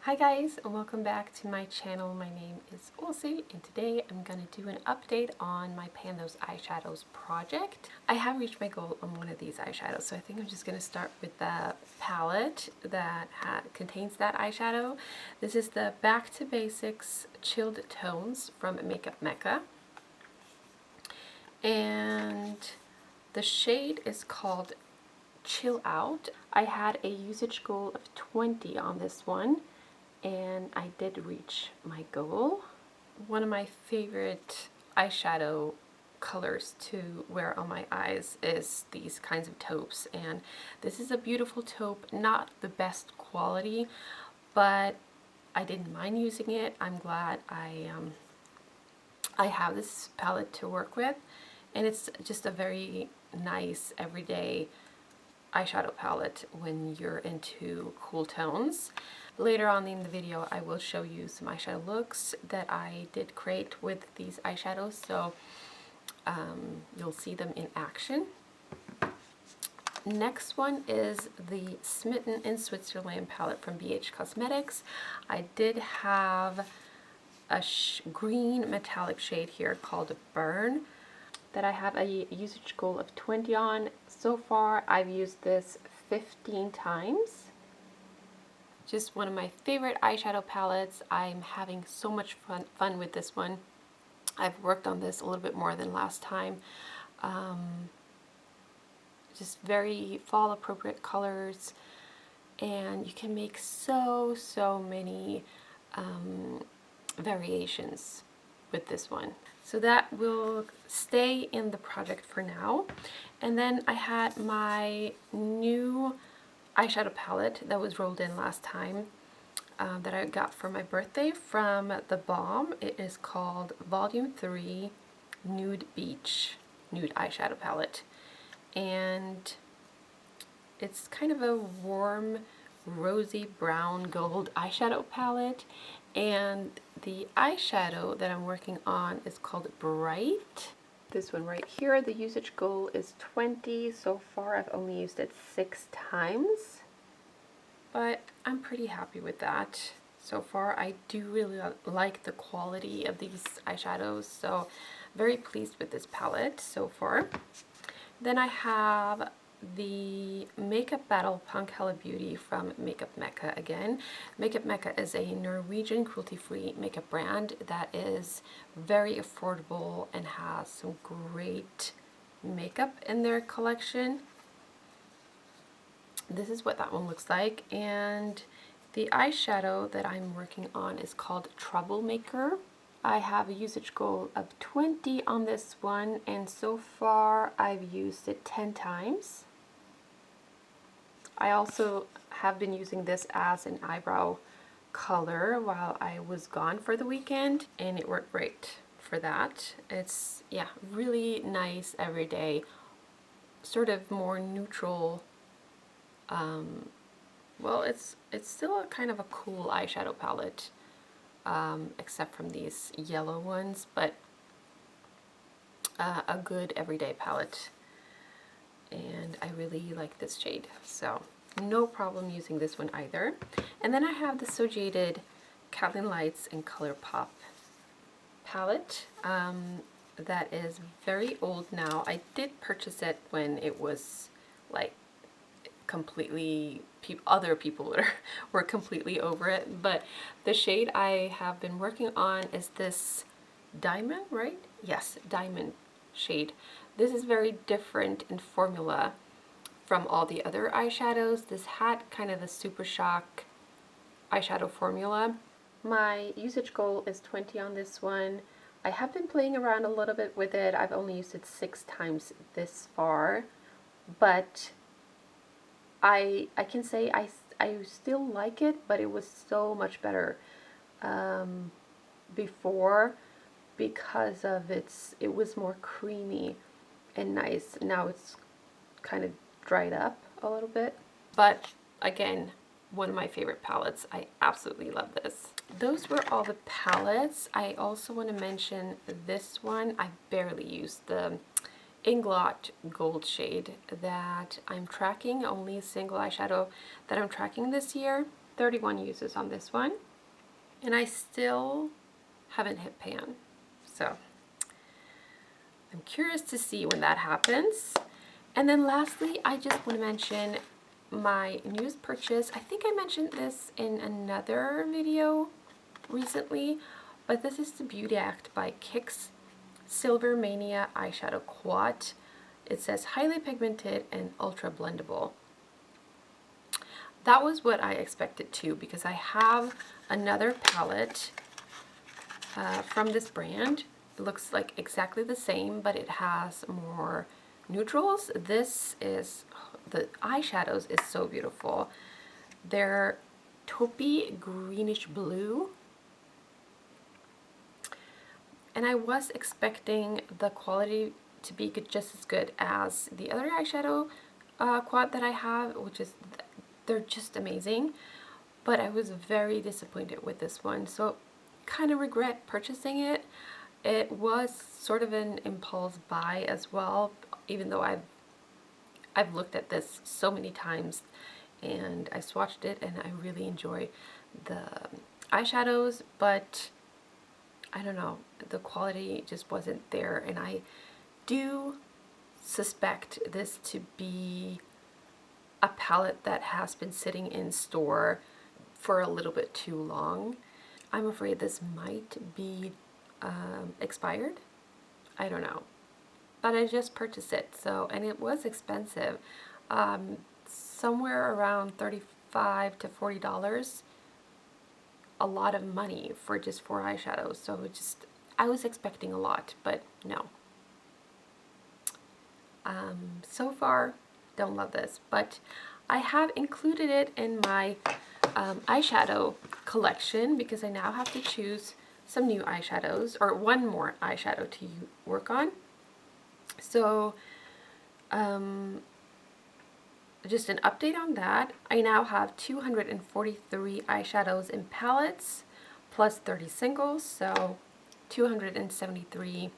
Hi guys, and welcome back to my channel. My name is Ulsi, and today I'm going to do an update on my Pan Those Eyeshadows project. I have reached my goal on one of these eyeshadows, so I think I'm just going to start with the palette that contains that eyeshadow. This is the Back to Basics Chilled Tones from Mekka, and the shade is called Chillout. I had a usage goal of 20 on this one, and I did reach my goal. One of my favorite eyeshadow colors to wear on my eyes is these kinds of taupes, and this is a beautiful taupe, not the best quality, but I didn't mind using it. I'm glad I have this palette to work with, and it's just a very nice everyday eyeshadow palette when you're into cool tones. Later on in the video I will show you some eyeshadow looks that I did create with these eyeshadows, so you'll see them in action. Next one is the Smitten in Switzerland palette from BH Cosmetics. I did have a green metallic shade here called Bern that I have a usage goal of 20 on. So far I've used this 15 times. Just one of my favorite eyeshadow palettes. I'm having so much fun with this one. I've worked on this a little bit more than last time. Just very fall appropriate colors, and you can make so many variations with this one. So that will stay in the project for now. And then I had my new eyeshadow palette that was rolled in last time that I got for my birthday from The Balm. It is called Volume 3 Nude Beach Nude Eyeshadow Palette. And it's kind of a warm rosy brown gold eyeshadow palette, and the eyeshadow that I'm working on is called Bright. This one right here, the usage goal is 20. So far I've only used it 6 times, but I'm pretty happy with that. So far I do really like the quality of these eyeshadows, so very pleased with this palette so far. Then I have the Makeup Battle Punk Huda Beauty from Mekka again. Mekka is a Norwegian cruelty-free makeup brand that is very affordable and has some great makeup in their collection. This is what that one looks like, and the eyeshadow that I'm working on is called Troublemaker. I have a usage goal of 20 on this one, and so far I've used it 10 times. I also have been using this as an eyebrow color while I was gone for the weekend, and it worked great for that. It's, yeah, really nice everyday, sort of more neutral, well, it's still a kind of a cool eyeshadow palette, except from these yellow ones, but a good everyday palette, and I really like this shade, so no problem using this one either. And then I have the So Jaded Kathleen Lights and Colourpop palette that is very old now. I did purchase it when it was like completely, other people were completely over it, but the shade I have been working on is this Diamond, right? Yes, Diamond shade. This is very different in formula from all the other eyeshadows. This had kind of a Super Shock eyeshadow formula. My usage goal is 20 on this one. I have been playing around a little bit with it. I've only used it 6 times this far, but I can say I still like it, but it was so much better before, because of it was more creamy and nice. Now it's kind of dried up a little bit, but again, one of my favorite palettes. I absolutely love this. Those were all the palettes. I also want to mention this one. I barely used the Inglot Gold shade that I'm tracking, only a single eyeshadow that I'm tracking this year. 31 uses on this one, and I still haven't hit pan. So I'm curious to see when that happens. And then lastly, I just want to mention my newest purchase. I think I mentioned this in another video recently, but this is the BeautyAct by Kix Silver Mania Eyeshadow Quad. It says highly pigmented and ultra blendable. That was what I expected too, because I have another palette from this brand. It looks like exactly the same, but it has more neutrals. This is, the eyeshadows is so beautiful. They're taupey greenish blue. And I was expecting the quality to be just as good as the other eyeshadow quad that I have, which is, they're just amazing. But I was very disappointed with this one, so kind of regret purchasing it. It was sort of an impulse buy as well, even though I've looked at this so many times and I swatched it and I really enjoy the eyeshadows, but I don't know, the quality just wasn't there, and I do suspect this to be a palette that has been sitting in store for a little bit too long. I'm afraid this might be expired. I don't know, but I just purchased it, so, and it was expensive, somewhere around $35 to $40. A lot of money for just 4 eyeshadows, so it just, I was expecting a lot, but no. So far, don't love this, but I have included it in my eyeshadow collection because I now have to choose some new eyeshadows, or one more eyeshadow to work on. So just an update on that. I now have 243 eyeshadows in palettes plus 30 singles, so 273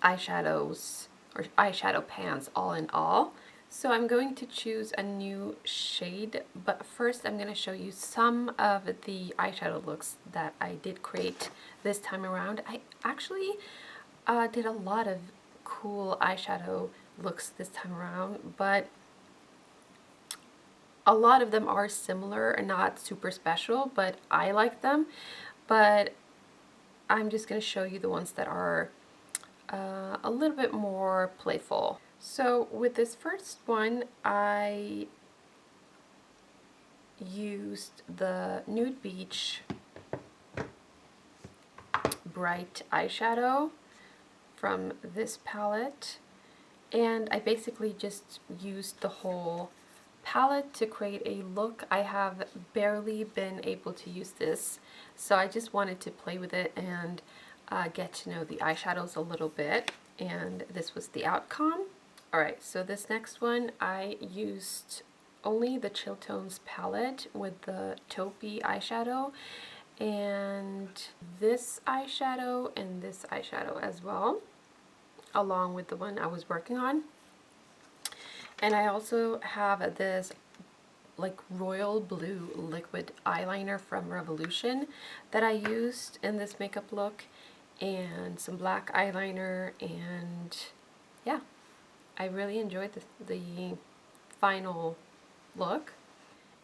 eyeshadows or eyeshadow pans all in all. So I'm going to choose a new shade, but first I'm going to show you some of the eyeshadow looks that I did create this time around. I actually did a lot of cool eyeshadow looks this time around, but a lot of them are similar and not super special, but I like them. But I'm just going to show you the ones that are a little bit more playful. So with this first one, I used the Nude Beach Bright eyeshadow from this palette, and I basically just used the whole palette to create a look. I have barely been able to use this, so I just wanted to play with it and get to know the eyeshadows a little bit, and this was the outcome. Alright, so this next one I used only the Chill Tones palette with the taupey eyeshadow, and this eyeshadow and this eyeshadow as well, along with the one I was working on. And I also have this like royal blue liquid eyeliner from Revolution that I used in this makeup look, and some black eyeliner, and yeah, I really enjoyed the final look.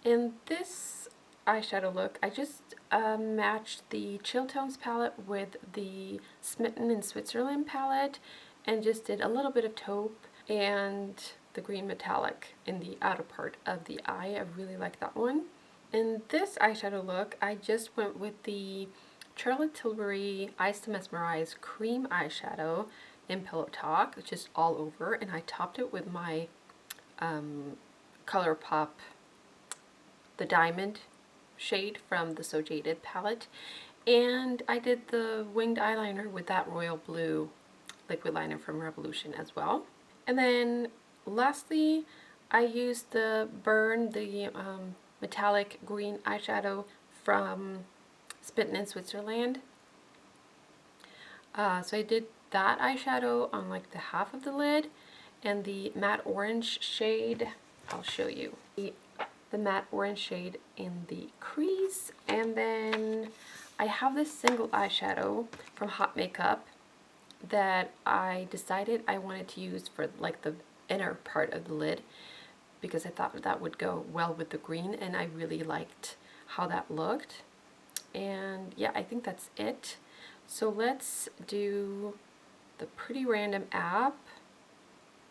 In this eyeshadow look, I just matched the Chill Tones palette with the Smitten in Switzerland palette and just did a little bit of taupe and the green metallic in the outer part of the eye. I really like that one. In this eyeshadow look, I just went with the Charlotte Tilbury Eyes to Mesmerize cream eyeshadow in Pillow Talk, which is all over, and I topped it with my Colourpop, the diamond shade from the So Jaded palette, and I did the winged eyeliner with that royal blue liquid liner from Revolution as well. And then lastly, I used the Bern, the metallic green eyeshadow from Smitten in Switzerland. So I did that eyeshadow on like the half of the lid, and the matte orange shade, I'll show you. The the matte orange shade in the crease. And then I have this single eyeshadow from Hot Makeup that I decided I wanted to use for like the inner part of the lid because I thought that would go well with the green, and I really liked how that looked. And yeah, I think that's it. So let's do the Pretty Random app,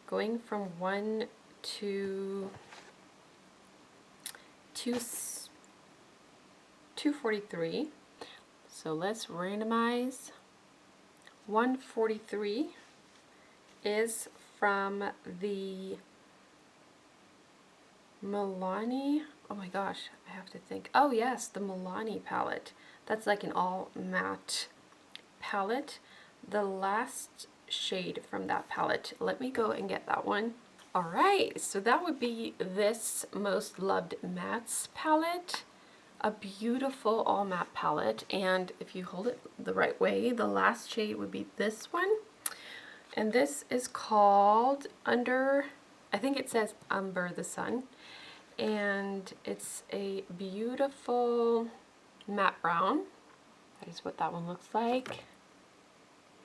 going from 1 to 243. So let's randomize. 143 is from the Milani, oh my gosh, I have to think. Oh yes, the Milani palette. That's like an all matte palette. The last shade from that palette. Let me go and get that one. Alright, so that would be this Most Loved Mattes palette. A beautiful all matte palette, and if you hold it the right way, the last shade would be this one. And this is called Under, I think it says Umber the Sun. And it's a beautiful matte brown. That is what that one looks like.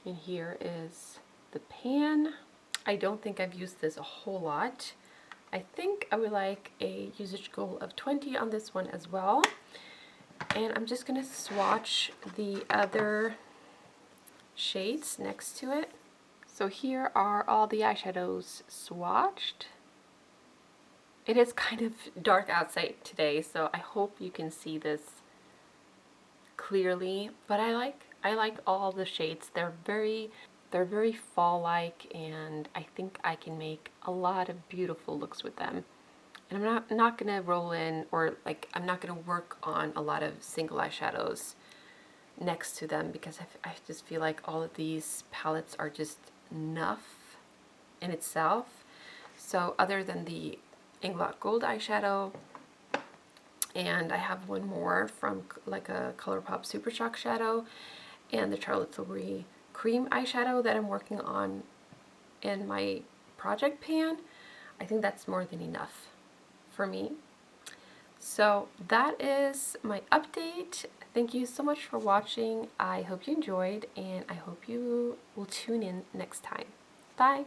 And here is the pan. I don't think I've used this a whole lot. I think I would like a usage goal of 20 on this one as well. And I'm just going to swatch the other shades next to it. So here are all the eyeshadows swatched. It is kind of dark outside today, so I hope you can see this clearly. But I like all the shades. They're very fall-like, and I think I can make a lot of beautiful looks with them. And I'm not gonna roll in, or like I'm not gonna work on a lot of single eyeshadows next to them because I just feel like all of these palettes are just enough in itself. So other than the Inglot Gold eyeshadow, and I have one more from like a Colourpop Super Shock shadow, and the Charlotte Tilbury cream eyeshadow that I'm working on in my project pan. I think that's more than enough for me. So that is my update. Thank you so much for watching. I hope you enjoyed, and I hope you will tune in next time. Bye!